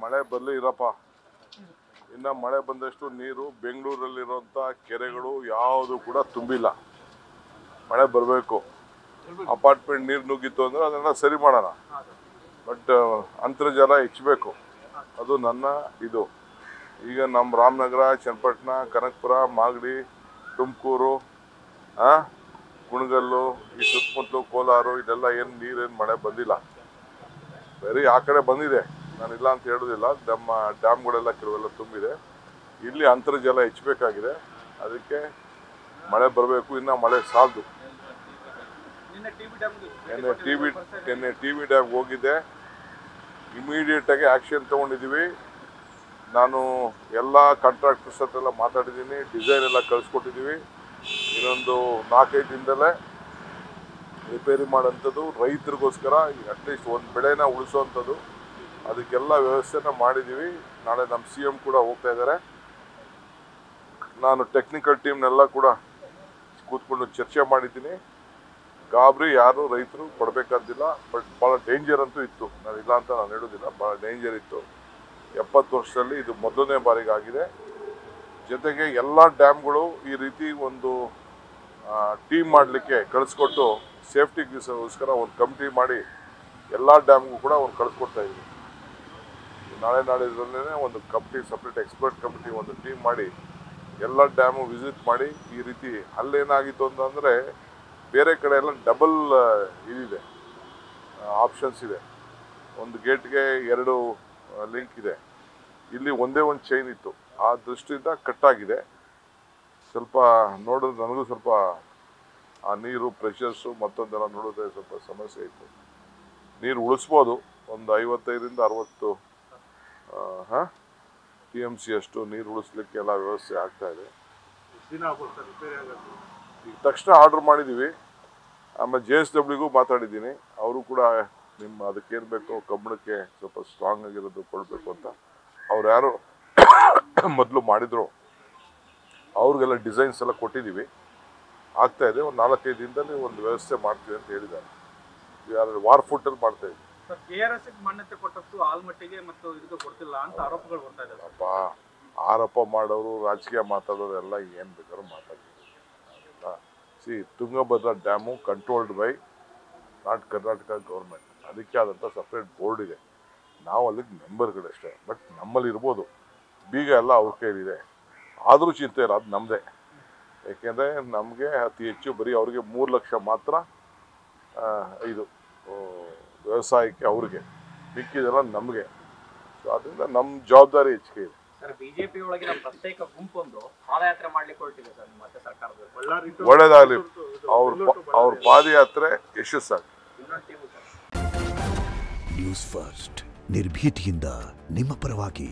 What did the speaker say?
ಮಳೆ ಬರಲಿ ಇರಪ್ಪ. ಇನ್ನು ಮಳೆ ಬಂದಷ್ಟು ನೀರು ಬೆಂಗಳೂರಲ್ಲಿರುವಂಥ ಕೆರೆಗಳು ಯಾವುದು ಕೂಡ ತುಂಬಿಲ್ಲ. ಮಳೆ ಬರಬೇಕು. ಅಪಾರ್ಟ್ಮೆಂಟ್ ನೀರು ನುಗ್ಗಿತ್ತು ಅಂದರೆ ಅದನ್ನು ಸರಿ ಮಾಡೋಣ. ಬಟ್ ಅಂತರ್ಜಲ ಹೆಚ್ಚಬೇಕು, ಅದು ನನ್ನ ಇದು. ಈಗ ನಮ್ಮ ರಾಮನಗರ, ಚನ್ನಪಟ್ಟಣ, ಕನಕಪುರ, ಮಾಗಡಿ, ತುಮಕೂರು, ಕುಣಗಲ್ಲು, ಈ ಸುತ್ತಮುತ್ತಲು ಕೋಲಾರ ಇದೆಲ್ಲ ಏನು ನೀರೇನು ಮಳೆ ಬಂದಿಲ್ಲ. ಬರೀ ಆ ಕಡೆ ಬಂದಿದೆ, ನಾನಿಲ್ಲ ಅಂತ ಹೇಳೋದಿಲ್ಲ. ನಮ್ಮ ಡ್ಯಾಮ್ಗಳೆಲ್ಲ ಕೆಲವೆಲ್ಲ ತುಂಬಿದೆ. ಇಲ್ಲಿ ಅಂತರ್ಜಲ ಹೆಚ್ಚಬೇಕಾಗಿದೆ, ಅದಕ್ಕೆ ಮಳೆ ಬರಬೇಕು. ಇನ್ನು ಮಳೆ ಸಾಲದು. ನಿನ್ನೆ ಟಿ ಬಿ ಡ್ಯಾಮ್ಗೆ ಹೋಗಿದ್ದೆ. ಇಮಿಡಿಯೇಟಾಗಿ ಆ್ಯಕ್ಷನ್ ತೊಗೊಂಡಿದ್ದೀವಿ. ನಾನು ಎಲ್ಲ ಕಾಂಟ್ರಾಕ್ಟರ್ಸ್ ಹತ್ರೆಲ್ಲ ಮಾತಾಡಿದ್ದೀನಿ, ಡಿಸೈನ್ ಎಲ್ಲ ಕಳಿಸ್ಕೊಟ್ಟಿದ್ದೀವಿ. ಇನ್ನೊಂದು 4-5 ದಿನದಲ್ಲೇ ರಿಪೇರಿ ಮಾಡೋಂಥದ್ದು, ರೈತರಿಗೋಸ್ಕರ ಅಟ್ಲೀಸ್ಟ್ ಒಂದು ಬೆಳೆನ ಉಳಿಸೋವಂಥದ್ದು, ಅದಕ್ಕೆಲ್ಲ ವ್ಯವಸ್ಥೆನ ಮಾಡಿದ್ದೀವಿ. ನಾಳೆ ನಮ್ಮ CM ಕೂಡ ಹೋಗ್ತಾ ಇದ್ದಾರೆ. ನಾನು ಟೆಕ್ನಿಕಲ್ ಟೀಮ್ನೆಲ್ಲ ಕೂಡ ಕೂತ್ಕೊಂಡು ಚರ್ಚೆ ಮಾಡಿದ್ದೀನಿ. ಗಾಬರಿ ಯಾರು ರೈತರು ಪಡಬೇಕಾದಿಲ್ಲ. ಬಟ್ ಭಾಳ ಡೇಂಜರ್ ಅಂತೂ ಇತ್ತು, ನಾನಿಲ್ಲ ಅಂತ ನಾನು ಹೇಳೋದಿಲ್ಲ, ಭಾಳ ಡೇಂಜರ್ ಇತ್ತು. 70 ವರ್ಷದಲ್ಲಿ ಇದು ಮೊದಲನೇ ಬಾರಿಗೆ ಆಗಿದೆ. ಜೊತೆಗೆ ಎಲ್ಲ ಡ್ಯಾಮ್ಗಳು ಈ ರೀತಿ ಒಂದು ಟೀಮ್ ಮಾಡಲಿಕ್ಕೆ ಕಳಿಸ್ಕೊಟ್ಟು ಸೇಫ್ಟಿಗೋಸ್ಕರ ಒಂದು ಕಮಿಟಿ ಮಾಡಿ ಎಲ್ಲ ಡ್ಯಾಮ್ಗೂ ಕೂಡ ಒಂದು ಕಳಿಸ್ಕೊಡ್ತಾ ಇದ್ದೀವಿ. ನಾಡಿದ್ರಲ್ಲೇ ಒಂದು ಕಮಿಟಿ, ಸಪ್ರೇಟ್ ಎಕ್ಸ್ಪರ್ಟ್ ಕಮಿಟಿ ಒಂದು ಟೀಮ್ ಮಾಡಿ ಎಲ್ಲ ಡ್ಯಾಮು ವಿಸಿಟ್ ಮಾಡಿ, ಈ ರೀತಿ ಅಲ್ಲೇನಾಗಿತ್ತು ಅಂತಂದರೆ ಬೇರೆ ಕಡೆ ಎಲ್ಲ ಡಬಲ್ ಇದಿದೆ, ಆಪ್ಷನ್ಸ್ ಇದೆ. ಒಂದು ಗೇಟ್ಗೆ 2 ಲಿಂಕ್ ಇದೆ, ಇಲ್ಲಿ ಒಂದೇ ಒಂದು ಚೈನ್ ಇತ್ತು. ಆ ದೃಷ್ಟಿಯಿಂದ ಕಟ್ಟಾಗಿದೆ. ಸ್ವಲ್ಪ ನೋಡಿದ್ರೆ ನನಗೂ ಸ್ವಲ್ಪ ಆ ನೀರು ಪ್ರೆಷರ್ಸು ಮತ್ತೊಂದೆಲ್ಲ ನೋಡಿದ್ರೆ ಸ್ವಲ್ಪ ಸಮಸ್ಯೆ ಇತ್ತು. ನೀರು ಉಳಿಸ್ಬೋದು, ಒಂದು 55-60 TMC ಅಷ್ಟು ನೀರು ಉಳಿಸ್ಲಿಕ್ಕೆ ಎಲ್ಲ ವ್ಯವಸ್ಥೆ ಆಗ್ತಾ ಇದೆ. ಈಗ ತಕ್ಷಣ ಆರ್ಡರ್ ಮಾಡಿದ್ದೀವಿ. ಆಮೇಲೆ JSWಗೂ ಮಾತಾಡಿದ್ದೀನಿ. ಅವರು ಕೂಡ ನಿಮ್ಮ ಅದಕ್ಕೇನು ಬೇಕೋ ಕಬ್ಬಣಕ್ಕೆ ಸ್ವಲ್ಪ ಸ್ಟ್ರಾಂಗ್ ಆಗಿರೋದು ಕೊಡಬೇಕು ಅಂತ. ಅವ್ರು ಯಾರು ಮೊದಲು ಮಾಡಿದ್ರು ಅವ್ರಿಗೆಲ್ಲ ಡಿಸೈನ್ಸ್ ಎಲ್ಲ ಕೊಟ್ಟಿದ್ದೀವಿ, ಆಗ್ತಾ ಇದೆ. ಒಂದು 4-5 ದಿನದಲ್ಲಿ ಒಂದು ವ್ಯವಸ್ಥೆ ಮಾಡ್ತೀವಿ ಅಂತ ಹೇಳಿದ್ದಾರೆ. ಯಾರು ವಾರ್ ಫುಟ್ಟಲ್ಲಿ ಮಾಡ್ತಾ ಇದ್ದೀವಿ. ಮಾನ್ಯತೆ ಕೊಟ್ಟಷ್ಟು ಆಲ್ಮಟ್ಟಿಗೆ ಮತ್ತು ಇದಕ್ಕೆ ಕೊಡ್ತಿಲ್ಲ ಅಂತ ಆರೋಪಗಳು ಬರ್ತಾ ಇದೆ. ಅಪ್ಪ, ಆರೋಪ ಮಾಡೋರು, ರಾಜಕೀಯ ಮಾತಾಡೋರು ಎಲ್ಲ ಏನು ಬೇಕಾದ್ರೂ ಮಾತಾಡ್ತಾರೆ. Tungabhadra dam controlled by not Karnataka government. ಅದಕ್ಕೆ ಆದಂಥ ಸಪ್ರೇಟ್ ಬೋರ್ಡ್ ಇದೆ. ನಾವು ಅಲ್ಲಿಗೆ ಮೆಂಬರ್ಗಳಷ್ಟೇ. ಬಟ್ ನಮ್ಮಲ್ಲಿ ಇರ್ಬೋದು, ಬೀಗ ಎಲ್ಲ ಅವ್ರ ಕೈಲಿದೆ. ಆದರೂ ಚಿಂತೆ ಇಲ್ಲ, ಅದು ನಮ್ಮದೇ. ಯಾಕೆಂದರೆ ನಮಗೆ ಅತಿ ಹೆಚ್ಚು ಬರೀ ಅವ್ರಿಗೆ 3 ಲಕ್ಷ ಮಾತ್ರ ಇದು ವ್ಯವಸಾಯಕ್ಕೆ, ಅವ್ರಿಗೆ ಮಿಕ್ಕಿದೆಲ್ಲ ನಮಗೆ. ಸೊ ಅದರಿಂದ ನಮ್ಮ ಜವಾಬ್ದಾರಿ ಹೆಚ್ಚಿಗೆ ಇದೆ. ಸರ್, ಬಿಜೆಪಿ ಒಳಗಿನ ಪ್ರತ್ಯೇಕ ಗುಂಪೊಂದು ಪಾದಯಾತ್ರೆ ಮಾಡ್ಲಿಕ್ಕೆ ಹೊರಟಿದೆ ಸರ್, ಮತ್ತೆ ಸರ್ಕಾರದ ಒಳ್ಳೇದಾಗಲಿ. ಅವ್ರ ಪಾದಯಾತ್ರೆ ಯಶಸ್ಸಾಗಲಿ. ನ್ಯೂಸ್ ಫಸ್ಟ್, ನಿರ್ಭೀತಿಯಿಂದ ನಿಮ್ಮ ಪರವಾಗಿ.